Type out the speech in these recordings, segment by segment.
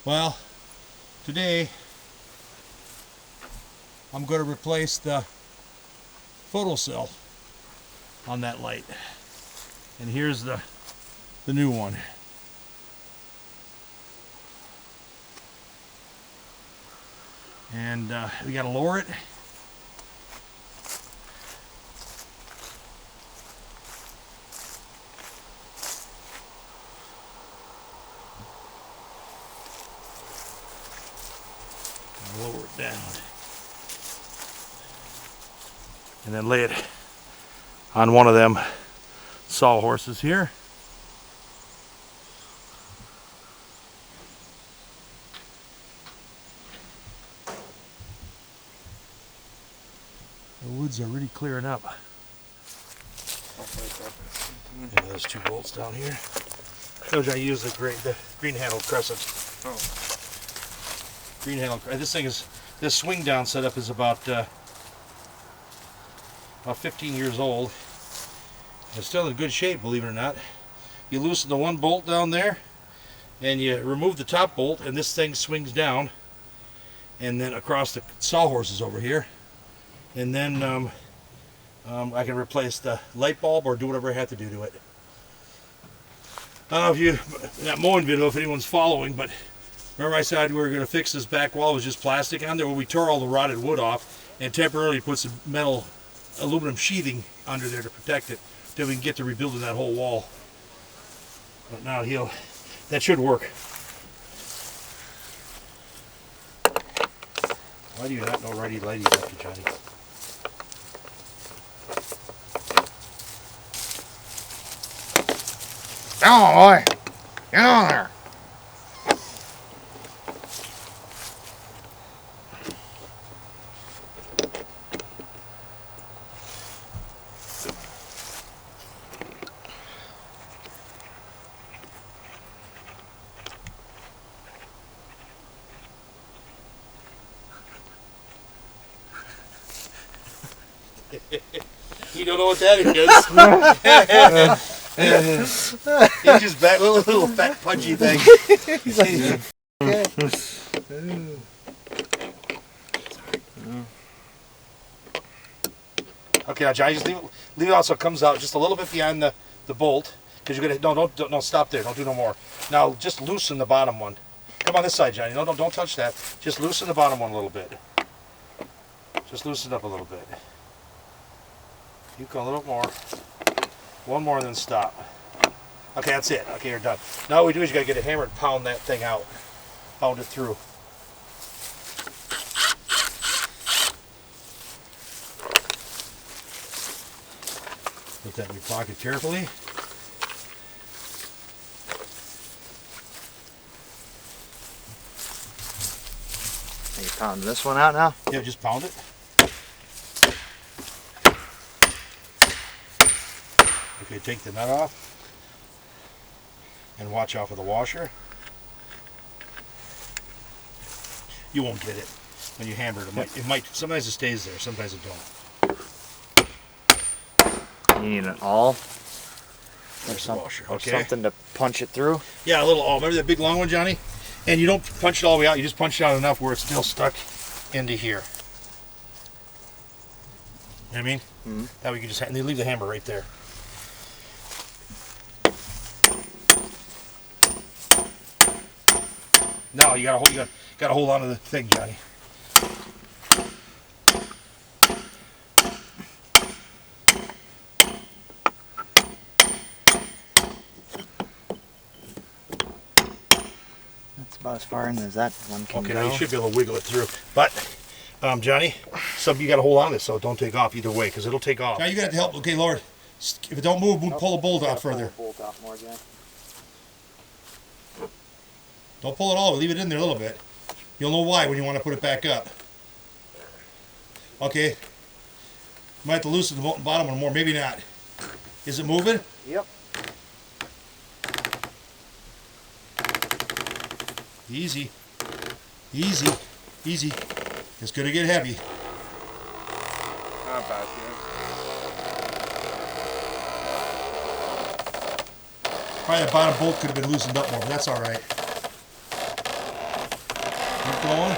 Well, today I'm going to replace the photocell on that light. And here's the new one. And we got to lower it. Lower it down. And then lay it on one of them sawhorses here. The woods are really clearing up. Yeah, there's two bolts down here. I use the green handled crescent. Oh. Green handle. This swing down setup is about 15 years old. It's still in good shape, believe it or not. You loosen the one bolt down there, and you remove the top bolt, and this thing swings down, and then across the sawhorses over here, and then I can replace the light bulb or do whatever I have to do to it. I don't know if you, in that mowing video, if anyone's following, but remember I said we were going to fix this back wall with just plastic on there? Well, we tore all the rotted wood off and temporarily put some metal aluminum sheathing under there to protect it till we can get to rebuilding that whole wall. But now that should work. Why do you not know righty lefty lefty, Johnny? Oh boy, get on there. You don't know what that is? He's just back with a little fat pudgy thing. He's like, Okay, now Johnny, just leave it out so it comes out just a little bit behind the bolt, because you're gonna don't stop there. Don't do no more. Now just loosen the bottom one. Come on this side, Johnny. No, don't touch that. Just loosen the bottom one a little bit. Just loosen it up a little bit. You go a little more. One more and then stop. Okay, that's it. Okay, you're done. Now what we do is you gotta get a hammer and pound that thing out. Pound it through. Put that in your pocket carefully. Are you pounding this one out now? Yeah, just pound it. Okay, take the nut off. And watch out for the washer. You won't get it when you hammer it. It might. Sometimes it stays there. Sometimes it don't. You need an awl or something to punch it through. Yeah, a little awl. Remember that big long one, Johnny? And you don't punch it all the way out. You just punch it out enough where it's still stuck into here. You know what I mean? Mm-hmm. That way you can just leave the hammer right there. Now you gotta hold on to the thing, Johnny. That's about as far in as that one can go. Okay, now you should be able to wiggle it through. But, Johnny, you gotta hold on to it so it don't take off either way, because it'll take off. Now you gotta help. Okay, Lord, if it don't move, pull the bolt out further. Pull the bolt out more again. Don't pull it all. Leave it in there a little bit. You'll know why when you want to put it back up. Okay. Might have to loosen the bottom one more. Maybe not. Is it moving? Yep. Easy. Easy. Easy. It's going to get heavy. Not bad, Probably the bottom bolt could have been loosened up more, but that's all right. Keep going.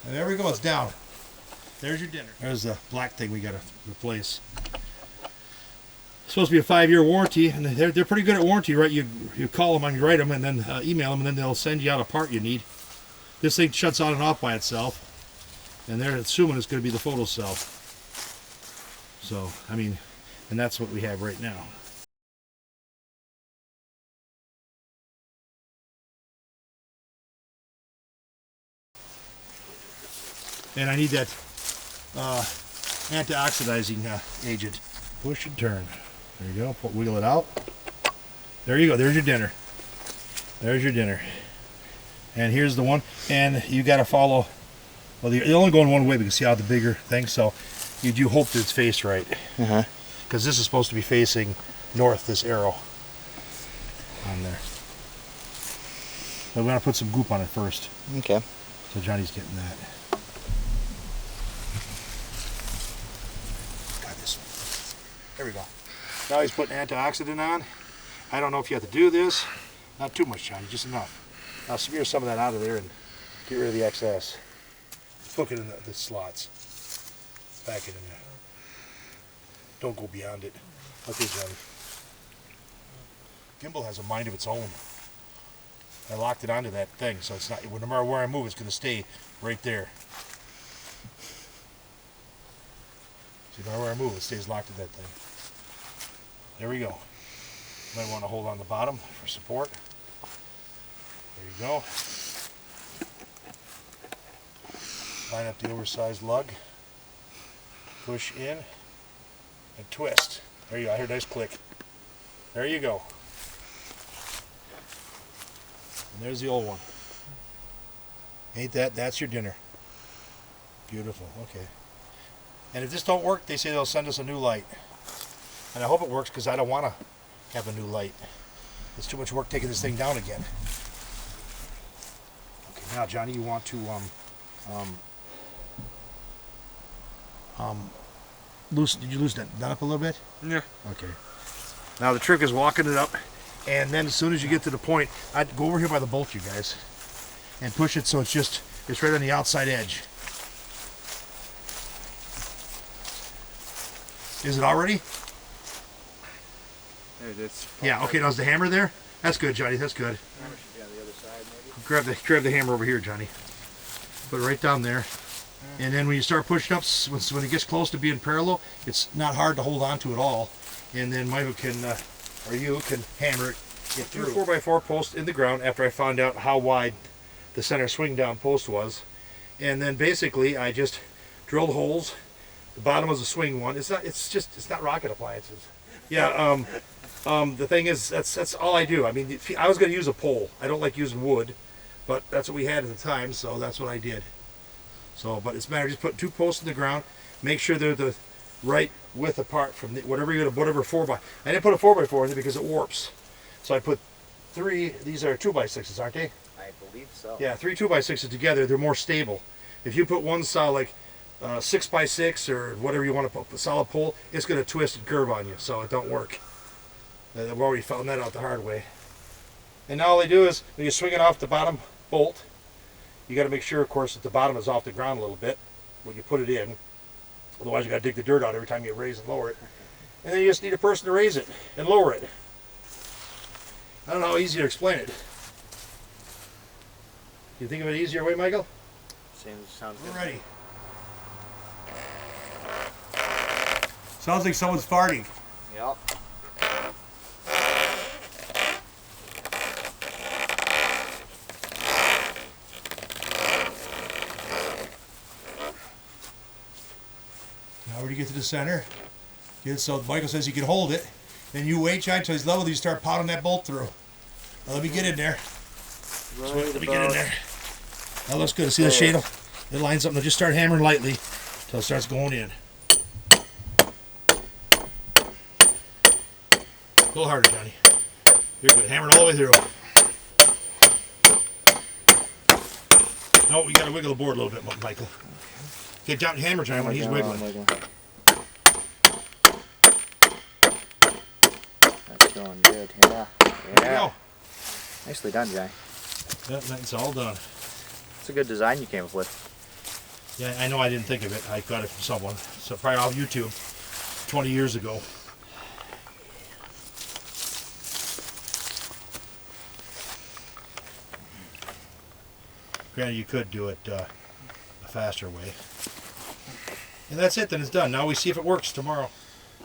And there we go, it's down. There's your dinner. There's the black thing we got to replace. It's supposed to be a 5-year warranty, and they're pretty good at warranty, right? You call them and you write them, and then email them, and then they'll send you out a part you need. This thing shuts on and off by itself, and they're assuming it's going to be the Photocell. So, I mean, and that's what we have right now. And I need that anti-oxidizing agent. Push and turn. There you go. Wiggle it out. There you go. There's your dinner. There's your dinner. And here's the one. And you got to follow. Well, you're only going one way because see how the bigger thing. So you do hope that it's faced right. Because this is supposed to be facing north. This arrow on there. But we want to put some goop on it first. Okay. So Johnny's getting that. Got this. There we go. Now he's putting antioxidant on. I don't know if you have to do this. Not too much, Johnny, just enough. Now smear some of that out of there and get rid of the excess. Hook it in the slots. Back it in there. Don't go beyond it. Okay, Johnny. Gimbal has a mind of its own. I locked it onto that thing, so it's not. No matter where I move, it's going to stay right there. See, no matter where I move, it stays locked to that thing. There we go. Might want to hold on the bottom for support. There you go. Line up the oversized lug. Push in and twist. There you go. I heard a nice click. There you go. And there's the old one. Ain't that's your dinner. Beautiful. Okay. And if this don't work, they say they'll send us a new light. And I hope it works because I don't want to have a new light. It's too much work taking this thing down again. Okay, now Johnny, you want to loosen. Did you loosen that up a little bit? Yeah. Okay. Now the trick is walking it up, and then as soon as you get to the point, I'd go over here by the bolt, you guys, and push it so it's right on the outside edge. Is it already? There it is. Yeah, okay, now is the hammer there? That's good, Johnny, that's good. Hammer should be on the other side, maybe. Grab the hammer over here, Johnny. Put it right down there. And then when you start pushing up, when it gets close to being parallel, it's not hard to hold on to at all. And then Michael can, or you can hammer it, get through. 4x4 post in the ground after I found out how wide the center swing down post was. And then basically I just drilled holes. The bottom was a swing one. It's not rocket appliances. Yeah, the thing is, that's all I do. I mean, I was going to use a pole. I don't like using wood, but that's what we had at the time, so that's what I did. So, but it's a matter of just putting 2 posts in the ground. Make sure they're the right width apart from whatever 4x. I didn't put a 4x4 in there because it warps. So I put 3. These are 2x6s, aren't they? I believe so. Yeah, 3 2x6s together. They're more stable. If you put one solid like 6x6 or whatever you want to put, a solid pole, it's going to twist and curve on you, so it don't work. I've already found that out the hard way. And now all they do is when you swing it off the bottom bolt, you got to make sure, of course, that the bottom is off the ground a little bit when you put it in. Otherwise, you got to dig the dirt out every time you raise and lower it. And then you just need a person to raise it and lower it. I don't know how easy to explain it. You think of an easier way, Michael? Sounds good. We're ready. Sounds like someone's farting. Yep. Now we're to get to the center. Get it so Michael says you can hold it. Then you wait, John, until he's level. You start pounding that bolt through. Now let me get in there. Let me get in there. That looks good. See the shade? It lines up. Now just start hammering lightly until it starts going in. A little harder, Johnny. You're good. Hammer it all the way through. No, you got to wiggle the board a little bit, Michael. Okay, John, hammer, Johnny, when he's wiggling. Yeah. There you go. Nicely done, Johnny. It's all done. It's a good design you came up with. Yeah, I know I didn't think of it. I got it from someone. So probably off YouTube 20 years ago. Granted, you could do it a faster way. And that's it, then it's done. Now we see if it works tomorrow.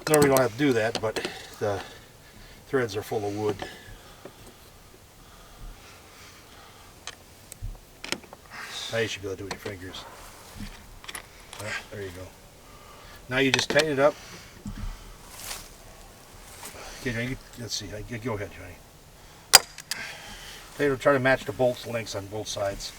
No, we don't have to do that, but the threads are full of wood. Now you should be able to do it with your fingers. There you go. Now you just tighten it up. Okay, Johnny, let's see. Go ahead, Johnny. Try to match the bolts lengths on both sides.